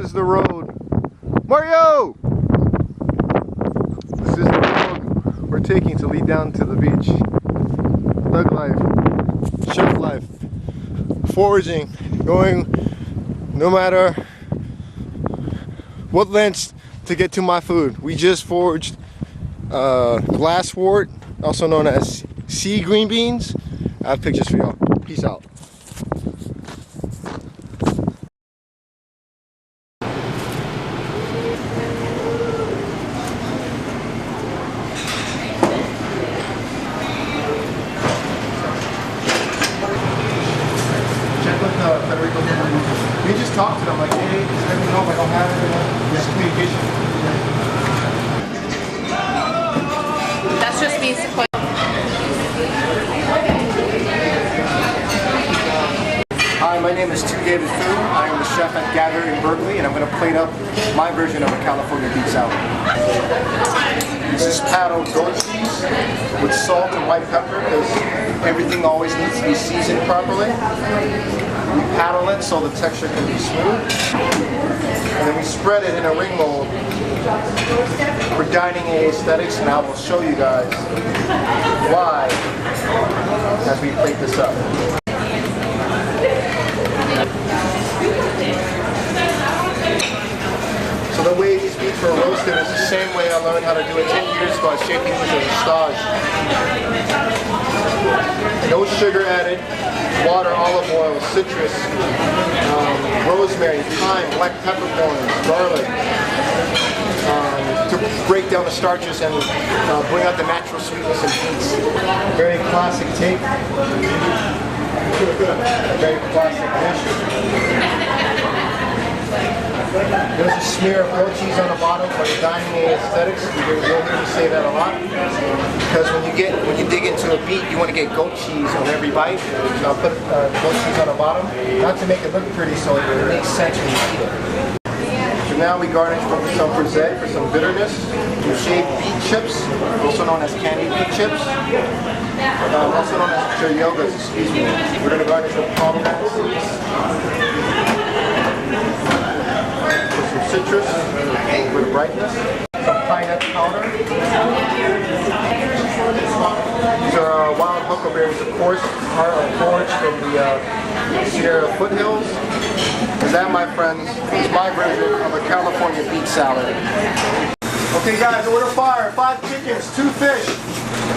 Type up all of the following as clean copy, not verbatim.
is the road. Mario! This is the road we're taking to lead down to the beach. Thug life, chef life, foraging, going no matter what lengths to get to my food. We just foraged glasswort, also known as sea green beans. I have pictures for y'all. Peace out. We just talk to them like, hey, just let me know if I don't have it. Just communication. That's just basically. Hi, my name is Tu Phu. I am the chef at Gather in Berkeley, and I'm going to plate up my version of a California beef salad. This is paddled goat cheese with salt and white pepper because everything always needs to be seasoned properly. We paddle it so the texture can be smooth, and then we spread it in a ring mold for dining aesthetics, and I will show you guys why as we plate this up. So the way these beets were roasted is the same way I learned how to do it 10 years ago. I was shaping these as a stage. No sugar added, water, olive oil, citrus, rosemary, thyme, black peppercorns, garlic, to break down the starches and bring out the natural sweetness in beets. Very classic take. Very classic dish. There's a smear of goat cheese on the bottom for the dining aesthetics. You'll hear me say that a lot. Because when you dig into a beet, you want to get goat cheese on every bite. So I'll put goat cheese on the bottom, not to make it look pretty, so it makes sense when you eat it. So now we garnish with some frisette for some bitterness. Some shaved beet chips, also known as candied beet chips. Also known as cheryogas, excuse me. We're going to garnish with pomegranate seeds. Some citrus with brightness, some pineapple powder. These are wild huckleberries, of course, foraged from the Sierra foothills. Because that, my friends, is my version of a California beet salad. Okay, guys, order fire. 5 chickens, 2 fish,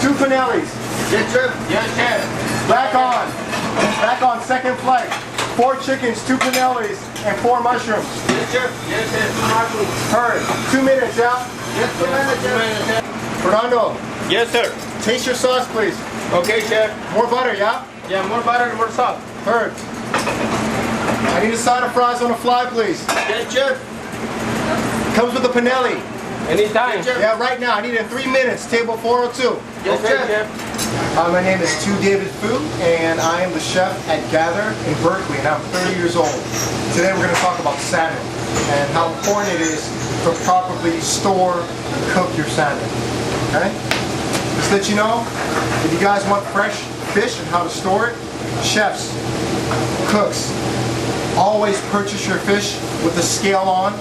2 panellis. Yes, sir. Yes, sir. Back on second flight. 4 chickens, 2 panellis, and 4 mushrooms. Yes, sir. Yes, sir. 2 mushrooms. Heard. 2 minutes, yeah? Yes, 2 minutes, sir. Fernando. Yes, sir. Taste your sauce, please. Okay, chef. More butter, yeah? Yeah, more butter and more salt. Heard. I need a side of fries on the fly, please. Yes, chef. Comes with a panelli. Anytime. Yes, yeah, right now. I need it in 3 minutes. Table 402. Yes, okay, chef. My name is Tu Phu, and I am the chef at Gather in Berkeley, and I'm 30 years old. Today we're going to talk about salmon and how important it is to properly store and cook your salmon. Okay? Just to let you know, if you guys want fresh fish and how to store it, chefs, cooks, always purchase your fish with the scale on.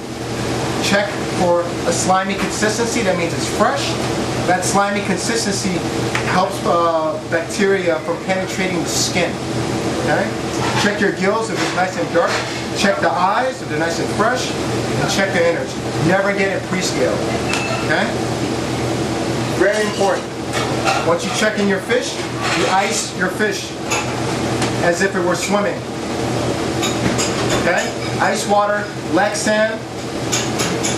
Check for a slimy consistency. That means it's fresh. That slimy consistency helps bacteria from penetrating the skin. Okay? Check your gills if it's nice and dark. Check the eyes if they're nice and fresh. And check the energy. Never get it pre-scaled. Okay? Very important. Once you check in your fish, you ice your fish as if it were swimming. Okay? Ice water, Lexan.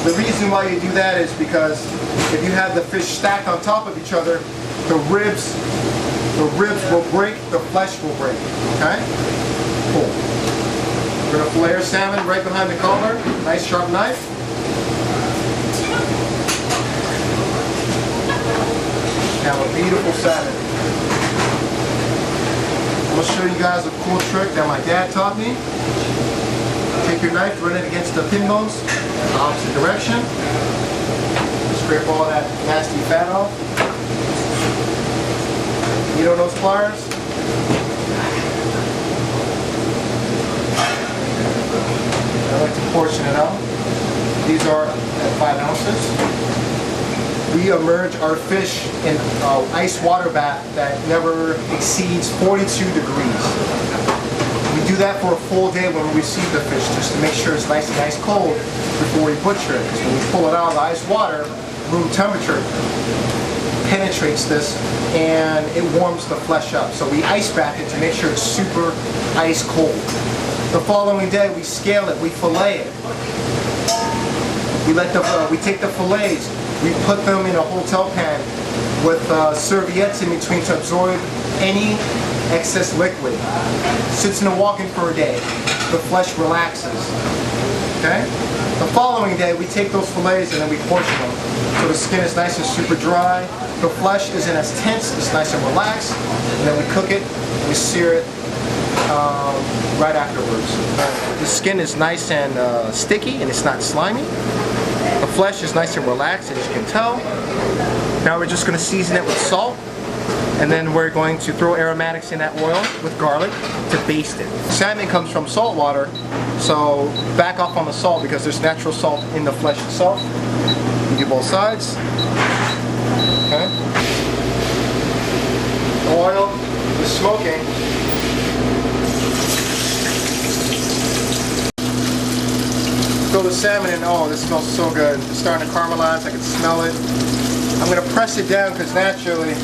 The reason why you do that is because if you have the fish stacked on top of each other, the ribs will break, the flesh will break. Okay? Cool. We're going to fillet our salmon right behind the collar. Nice sharp knife. Have a beautiful salmon. I'm going to show you guys a cool trick that my dad taught me. Take your knife, run it against the pin bones, opposite direction. Scrape all that nasty fat off. You know those pliers? I like to portion it out. 5 ounces. We immerse our fish in ice water bath that never exceeds 42 degrees. We do that for a full day when we receive the fish, just to make sure it's nice and ice cold before we butcher it. Because when we pull it out of the ice water, room temperature penetrates this and it warms the flesh up. So we ice bath it to make sure it's super ice cold. The following day we scale it, we fillet it. We take the fillets, we put them in a hotel pan with serviettes in between to absorb any excess liquid. Sits in the walk-in for a day. The flesh relaxes. Okay? The following day we take those fillets and then we portion them. So the skin is nice and super dry. The flesh isn't as tense, it's nice and relaxed. And then we cook it, we sear it right afterwards. The skin is nice and sticky and it's not slimy. The flesh is nice and relaxed, as you can tell. Now we're just going to season it with salt, and then we're going to throw aromatics in that oil with garlic to baste it. Salmon comes from salt water, so back off on the salt because there's natural salt in the flesh itself. You do both sides. Okay. The oil is smoking. Throw the salmon in. Oh, this smells so good. It's starting to caramelize. I can smell it. I'm going to press it down because naturally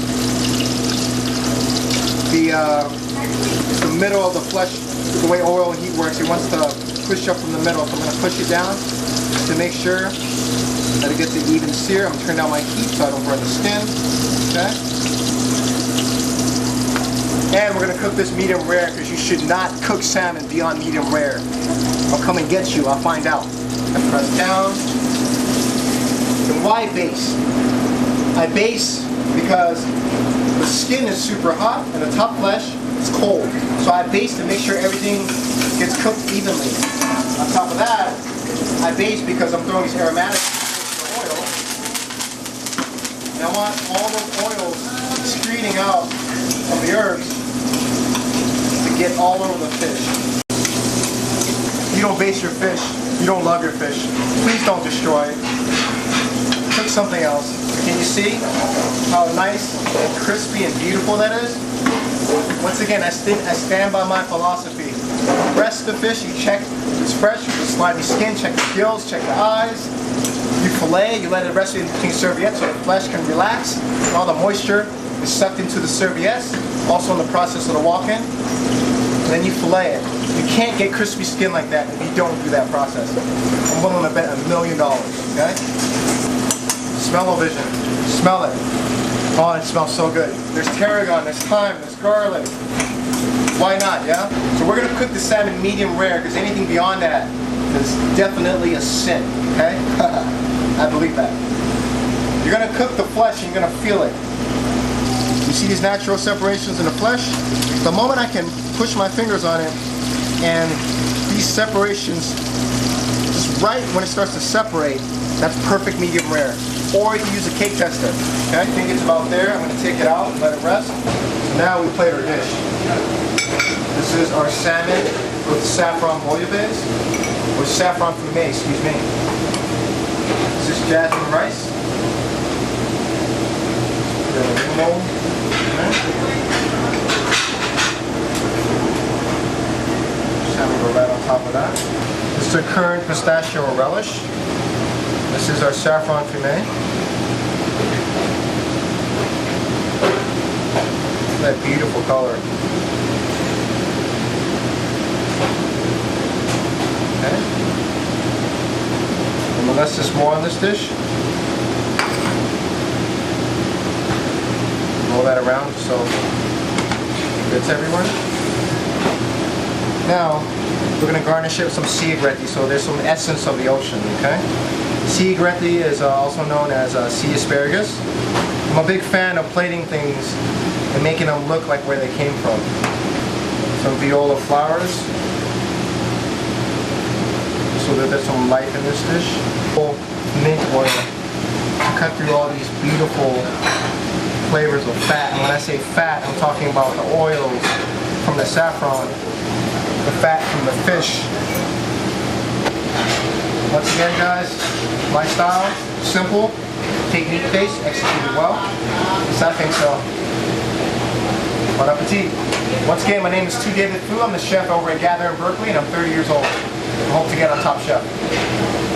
the middle of the flesh, the way oil and heat works, it wants to push up from the middle. So I'm going to push it down to make sure that it gets an even sear. I'm going to turn down my heat so I don't burn the skin. Okay. And we're going to cook this medium rare because you should not cook salmon beyond medium rare. I'll come and get you. I'll find out. I press down. And why base? I base because the skin is super hot and the top flesh is cold. So I base to make sure everything gets cooked evenly. On top of that, I base because I'm throwing these aromatics in the oil. And I want all those oils excreting out of the herbs to get all over the fish. You don't base your fish, you don't love your fish, please don't destroy it. Cook something else. Can you see how nice and crispy and beautiful that is? Once again, I stand by my philosophy. You rest the fish, you check it's fresh, the slimy skin, check the gills, check the eyes. You fillet, you let it rest in between serviettes so the flesh can relax and all the moisture is sucked into the serviettes, also in the process of the walk-in. And then you fillet it. You can't get crispy skin like that if you don't do that process. I'm willing to bet $1 million, okay? Smell-o-vision. Smell it. Oh, it smells so good. There's tarragon, there's thyme, there's garlic. Why not, yeah? So we're going to cook the salmon medium rare because anything beyond that is definitely a sin, okay? I believe that. You're going to cook the flesh and you're going to feel it. You see these natural separations in the flesh? The moment I can push my fingers on it and these separations, just right when it starts to separate, that's perfect medium rare. Or you can use a cake tester. Okay, I think it's about there. I'm going to take it out and let it rest. So now we plate our dish. This is our salmon with saffron bouillabaisse, or saffron fumé, excuse me. This is jasmine rice. Salmon go right on top of that. This is our current pistachio relish. This is our saffron fumé. That beautiful color. Okay. And unless there's more on this dish, roll that around so it gets everywhere. Now, we're going to garnish it with some sea aigretti, so there's some essence of the ocean, okay? Sea aigretti is also known as sea asparagus. I'm a big fan of plating things and making them look like where they came from. Some viola flowers, so that there's some life in this dish. Mint oil to cut through all these beautiful flavors of fat. And when I say fat, I'm talking about the oils from the saffron, the fat from the fish. Once again, guys, My style, simple, technique based, executed well. So I think so. Bon appetit. Once again, my name is Tu Phu. I'm the chef over at Gather in Berkeley, and I'm 30 years old. I hope to get on Top Chef.